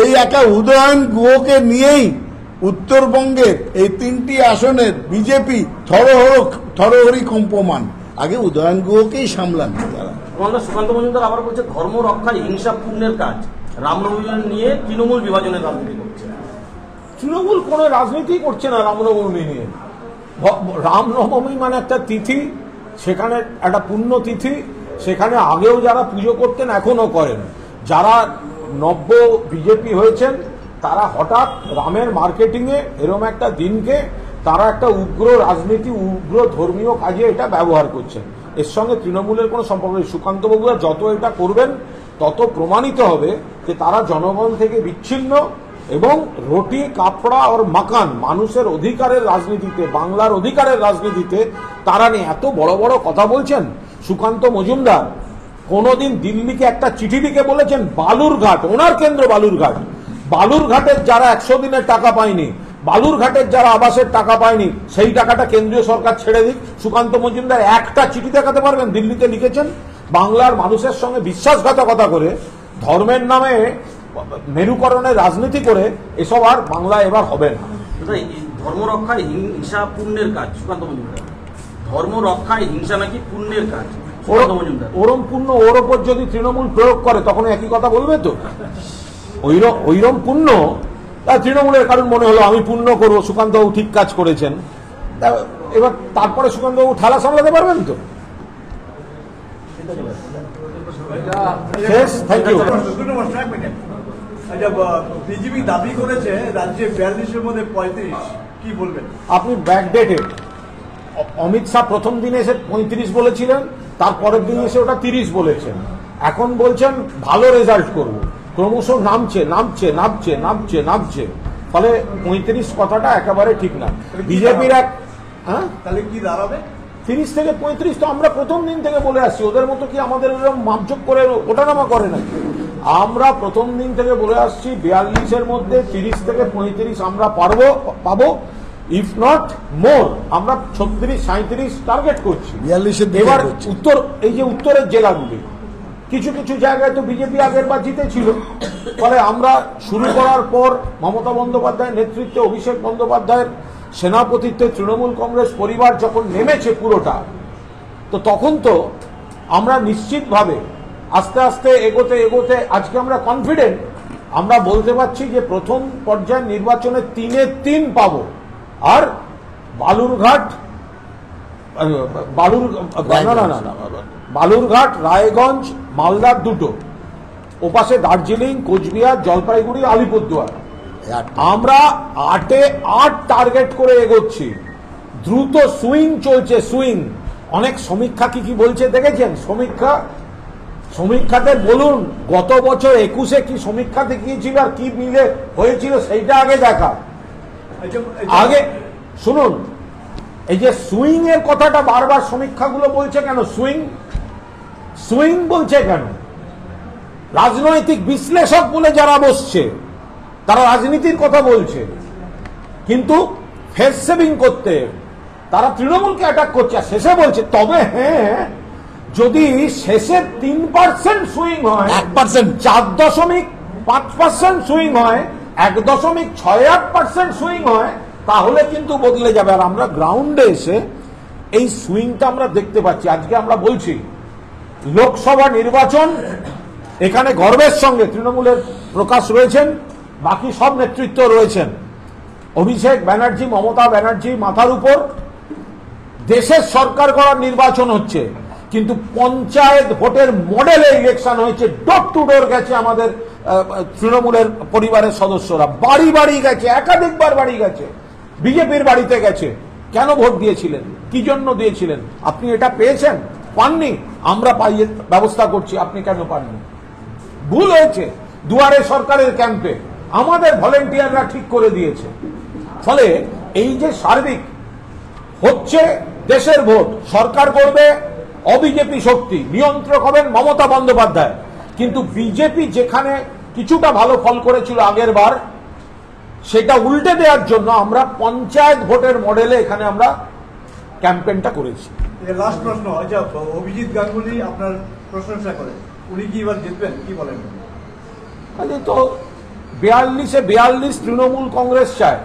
এই একা উদয়ন গুহকে নিয়েই উত্তরবঙ্গের এই 3টি আসনের বিজেপি থরহরি কম্পমান। আগে উদয়ন গুহকেই সামলান তারা। সুকান্ত মজুমদার আবার বলছে ধর্ম রক্ষায় হিংসা পূর্ণের কাজ, রামনবমী নিয়ে তৃণমূল বিভাজনের রাজনীতি করছে। তৃণমূল কোনো রাজনীতি করছে না রামনবমী নিয়ে। রামনবমী মানে একটা তিথি, সেখানে একটা পুণ্য তিথি, সেখানে আগেও যারা পুজো করতেন এখনো করেন। যারা নব্য বিজেপি হয়েছেন, তারা হঠাৎ রামের মার্কেটিংয়ে এরকম একটা দিনকে তারা একটা উগ্র রাজনীতি, উগ্র ধর্মীয় কাজে এটা ব্যবহার করছেন। এর সঙ্গে তৃণমূলের কোনো সম্পর্ক নেই। সুকান্তবাবুরা যত এটা করবেন তত প্রমাণিত হবে যে তারা জনগণ থেকে বিচ্ছিন্ন এবং রুটি কাপড়া আর মাকান, মানুষের অধিকারের রাজনীতিতে, বাংলার অধিকারের রাজনীতিতে তারা নেই। এত বড় বড় কথা বলছেন সুকান্ত মজুমদার। কোনোদিন দিল্লিকে একটা চিঠি লিখে বলেছেন বালুরঘাট, ওনার কেন্দ্র বালুরঘাট, বালুরঘাটের যারা 100 দিনের টাকা পায়নি, বালুরঘাটের যারা আবাসের টাকা পায়নি, সেই টাকাটা কেন্দ্রীয় সরকার ছেড়ে দিক। সুকান্ত মজুমদার একটা চিঠি দেখাতে পারবেন দিল্লিতে লিখেছেন? বাংলার মানুষের সঙ্গে বিশ্বাসঘাতকতা করে ধর্মের নামে মেরুকরণের রাজনীতি করে এসব আর বাংলায় এবার হবে না। ধর্ম রক্ষায় হিংসা পুণ্যের কাজ, সুকান্ত মজুমদার। ধর্ম রক্ষায় হিংসা নাকি পুণ্যের কাজ, সুকান্ত মজুমদার। ওরম পুণ্য ওর ওপর যদি তৃণমূল প্রয়োগ করে তখন একই কথা বলবে তো। ওইরম পুণ্য তৃণমূলের কারণ মনে হলো আমি পুণ্য করবো, সুকান্তবাবু ঠিক কাজ করেছেন, এবার তারপরে সুকান্তবাবু ঠেলা সামলাতে পারবেন তো। বিজেপি দাবি করেছে রাজ্যে 42-এর মধ্যে 35, কি বলবেন আপনি? ব্যাকডেটেড। অমিত শাহ প্রথম দিনে এসে 35 বলেছিলেন, তারপরের দিন এসে ওটা 30 বলেছেন। এখন বলছেন ভালো রেজাল্ট করব, ক্রমশ নামছে নামছে নামছে নামছে নামছে, ফলে 35 কথাটা একেবারে ঠিক না। বিজেপির এক তাহলে কি দাঁড়াবে? 30 থেকে 35 তো আমরা প্রথম দিন থেকে বলে আসছি। ওদের মতো কি আমাদের এরকম মাপজোক করে ওঠানামা করে নাকি? আমরা প্রথম দিন থেকে বলে আসছি 42-এর মধ্যে 30 থেকে 35 আমরা পাবো, ইফ নট মোর। আমরা 36-37 টার্গেট করছি। এবার এই যে উত্তরের জেলাগুলি, কিছু কিছু জায়গায় তো বিজেপি আগের বার জিতেছিল, ফলে আমরা শুরু করার পর মমতা বন্দ্যোপাধ্যায়ের নেতৃত্বে, অভিষেক বন্দ্যোপাধ্যায়ের সেনাপতিত্বে তৃণমূল কংগ্রেস পরিবার যখন নেমেছে পুরোটা, তো তখন তো আমরা নিশ্চিতভাবে আস্তে আস্তে এগোতে এগোতে আজকে আমরা কনফিডেন্ট, আমরা বলতে পারছি যে প্রথম পর্যায়ের নির্বাচনে 3-এ 3 পাবো। আর বালুরঘাট, রায়গঞ্জ, মালদার 2টো, ওপাশে দার্জিলিং, কোচবিহার, জলপাইগুড়ি, আলিপুরদুয়ার, আমরা 8-এ 8 টার্গেট করে এগোচ্ছি। দ্রুত সুইং চলছে, সুইং। অনেক সমীক্ষা কি বলছে দেখেছেন? সমীক্ষাতে বলুন গত বছর 21-এ কি সমীক্ষা দেখিয়েছিল আর কি মিলে হয়েছিল সেইটা আগে দেখা। আগে শুনুন, এই যে সুইং এর কথাটা বারবার সমীক্ষাগুলো বলছে কেন? সুইং বলছে কেন? রাজনৈতিক বিশ্লেষক বলে যারা বসছে তারা রাজনীতির কথা বলছে, কিন্তু ফেস সেভিং করতে তারা তৃণমূলকে অ্যাটাক করছে। আর শেষে বলছে তবে হ্যাঁ, যদি শেষে 3% সুইং হয়, 1%, 4.5% সুইং হয়, 1.68% সুইং হয়, তাহলে কিন্তু বদলে যাবে। আর আমরা গ্রাউন্ডে এসে এই সুইংটা আমরা দেখতে পাচ্ছি। আজকে আমরা বলছি লোকসভা নির্বাচন, এখানে গর্বের সঙ্গে তৃণমূলের প্রকাশ রয়েছেন, বাকি সব নেতৃত্ব রয়েছেন। অভিষেক ব্যানার্জি, মমতা ব্যানার্জি মাথার উপর দেশের সরকার করার নির্বাচন হচ্ছে, কিন্তু পঞ্চায়েত ভোটের মডেলে ইলেকশন হয়েছে। ডোর টু ডোর গেছে আমাদের তৃণমূলের পরিবারের সদস্যরা, বাড়ি বাড়ি গেছে, একাধিকবার বাড়ি গেছে, বিজেপির বাড়িতে গেছে। কেন ভোট দিয়েছিলেন? কি জন্য দিয়েছিলেন? আপনি এটা পেয়েছেন? পাননি? আমরা পাইয়ে ব্যবস্থা করছি, আপনি কেন পাননি? ভুল হয়েছে। দুয়ারে সরকারের ক্যাম্পে আমাদের ভলেন্টিয়াররা ঠিক করে দিয়েছে। ফলে এই যে সার্বিক হচ্ছে দেশের ভোট, সরকার করবে অবিজেপি শক্তি, নিয়ন্ত্রক হবেন মমতা বন্দ্যোপাধ্যায়। কিন্তু বিজেপি যেখানে কিছুটা ভালো ফল করেছিল আগের বার, সেটা উল্টে দেওয়ার জন্য আমরা পঞ্চায়েত ভোটের মডেলে এখানে আমরা ক্যাম্পেইনটা করেছি। লাস্ট প্রশ্ন, অভিজিৎ গাঙ্গুলি আপনার প্রশংসা করে, উনি কি এবার জিতবেন, কি বলেন? তো 42-এ 42 তৃণমূল কংগ্রেস চায়,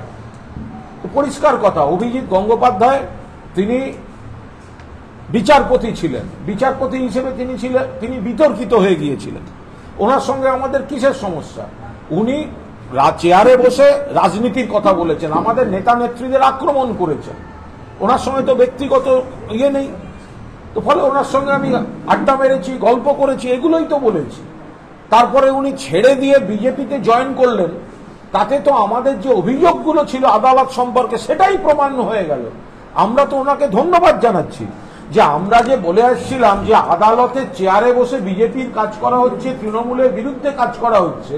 পরিষ্কার কথা। অভিজিৎ গঙ্গোপাধ্যায় তিনি বিচারপতি ছিলেন, বিচারপতি হিসেবে তিনি বিতর্কিত হয়ে গিয়েছিলেন। ওনার সঙ্গে আমাদের কিসের সমস্যা? উনি চেয়ারে বসে রাজনীতির কথা বলেছেন, আমাদের নেতা নেত্রীদের আক্রমণ করেছেন। ওনার সঙ্গে তো ব্যক্তিগত ইয়ে নেই, তো ফলে ওনার সঙ্গে আমি আড্ডা মেরেছি, গল্প করেছি, এগুলোই তো বলেছি। তারপরে উনি ছেড়ে দিয়ে বিজেপিতে জয়েন করলেন, তাতে তো আমাদের যে অভিযোগগুলো ছিল আদালত সম্পর্কে সেটাই প্রমাণ হয়ে গেল। আমরা তো ওনাকে ধন্যবাদ জানাচ্ছি যে আমরা যে বলে আসছিলাম যে আদালতের চেয়ারে বসে বিজেপির কাজ করা হচ্ছে, তৃণমূলের বিরুদ্ধে কাজ করা হচ্ছে,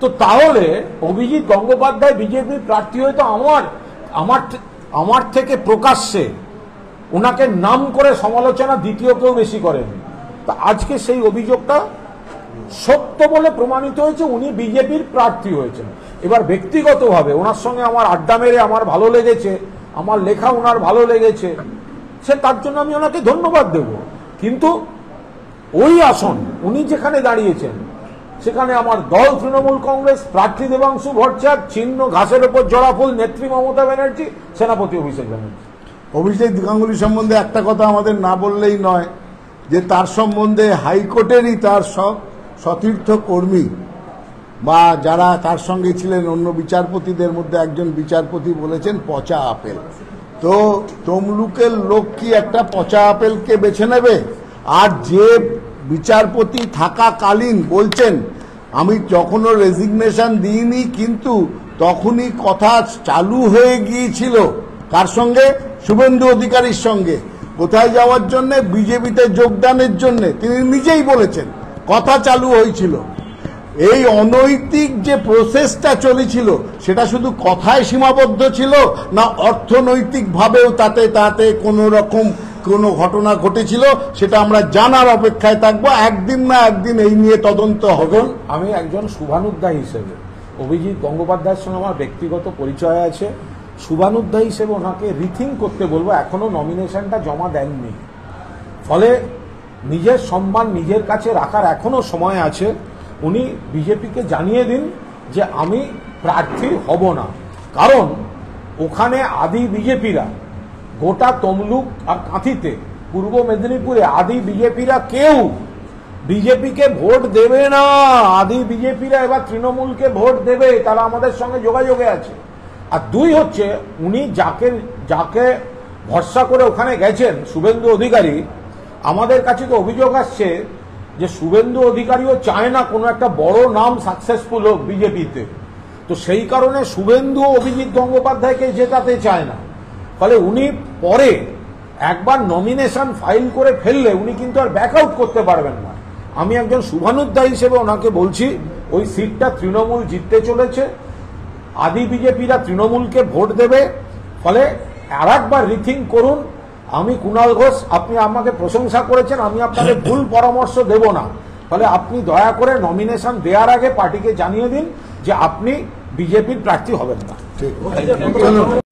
তো তাহলে অভিজিৎ গঙ্গোপাধ্যায় বিজেপির প্রার্থী হয়তো আমার থেকে প্রকাশ্যে ওনাকে নাম করে সমালোচনা দ্বিতীয় কেউ বেশি করেন। তা আজকে সেই অভিযোগটা সত্য বলে প্রমাণিত হয়েছে, উনি বিজেপির প্রার্থী হয়েছেন। এবার ব্যক্তিগতভাবে ওনার সঙ্গে আমার আড্ডা মেরে আমার ভালো লেগেছে, আমার লেখা ওনার ভালো লেগেছে, সে তার জন্য আমি ওনাকে ধন্যবাদ দেব। কিন্তু ওই আসন উনি যেখানে দাঁড়িয়েছেন সেখানে আমার দল তৃণমূল কংগ্রেস, প্রার্থী দেবাংশু ভট্টাচার্য, চিহ্ন ঘাসের ওপর জোড়া ফুল, নেত্রী মমতা ব্যানার্জি, সেনাপতি অভিষেক ব্যানার্জি। অভিষেক গাঙ্গুলি সম্বন্ধে একটা কথা আমাদের না বললেই নয়, যে তার সম্বন্ধে হাইকোর্টেরই তার সতীর্থ কর্মী বা যারা তার সঙ্গে ছিলেন অন্য বিচারপতিদের মধ্যে একজন বিচারপতি বলেছেন পচা আপেল। তো তমলুকের লোক কি একটা পচা আপেলকে বেছে নেবে? আর যে বিচারপতি থাকাকালীন বলছেন আমি যখনও রেজিগনেশন দিইনি, কিন্তু তখনই কথা চালু হয়ে গিয়েছিল কার সঙ্গে? শুভেন্দু অধিকারীর সঙ্গে। কোথায় যাওয়ার জন্য? বিজেপিতে যোগদানের জন্য। তিনি নিজেই বলেছেন কথা চালু হয়েছিল। এই অনৈতিক যে প্রসেসটা চলেছিল সেটা শুধু কথায় সীমাবদ্ধ ছিল না অর্থনৈতিকভাবেও তাতে কোনো রকম কোনো ঘটনা ঘটেছিল? সেটা আমরা জানার অপেক্ষায় থাকবো। একদিন না একদিন এই নিয়ে তদন্ত হবে। আমি একজন শুভানুধ্যায়ী হিসেবে অভিজিৎ গঙ্গোপাধ্যায়ের সঙ্গে আমার ব্যক্তিগত পরিচয় আছে। শুভানুধ্যায়ী হিসেবে ওনাকে রিথিং করতে বলবো, এখনো নমিনেশনটা জমা দেননি, ফলে নিজের সম্মান নিজের কাছে রাখার এখনো সময় আছে। উনি বিজেপিকে জানিয়ে দিন যে আমি প্রার্থী হব না, কারণ ওখানে আদি বিজেপিরা গোটা তমলুক আর কাঁথিতে পূর্ব মেদিনীপুরে আদি বিজেপিরা কেউ বিজেপিকে ভোট দেবে না। আদি বিজেপিরা এবার তৃণমূলকে ভোট দেবে, তারা আমাদের সঙ্গে যোগাযোগে আছে। আর দুই হচ্ছে, উনি যাকে ভরসা করে ওখানে গেছেন শুভেন্দু অধিকারী, আমাদের কাছে তো অভিযোগ আসছে যে শুভেন্দু অধিকারীও চায় না কোনো একটা বড় নাম সাকসেসফুল হোক বিজেপিতে। তো সেই কারণে শুভেন্দু অভিজিৎ গঙ্গোপাধ্যায়কে জেতাতে চায় না। ফলে উনি পরে একবার নমিনেশন ফাইল করে ফেললে উনি কিন্তু আর ব্যাক আউট করতে পারবেন না। আমি একজন শুভানুধ্যায়ী হিসেবে ওনাকে বলছি, ওই সিটটা তৃণমূল জিততে চলেছে, আদি বিজেপিরা তৃণমূলকে ভোট দেবে। ফলে আর একবার রিথিং করুন। আমি কুণাল ঘোষ, আপনি আমাকে প্রশংসা করেছেন, আমি আপনাকে ভুল পরামর্শ দেব না। ফলে আপনি দয়া করে নমিনেশন দেওয়ার আগে পার্টিকে জানিয়ে দিন যে আপনি বিজেপির প্রার্থী হবেন না। ঠিক।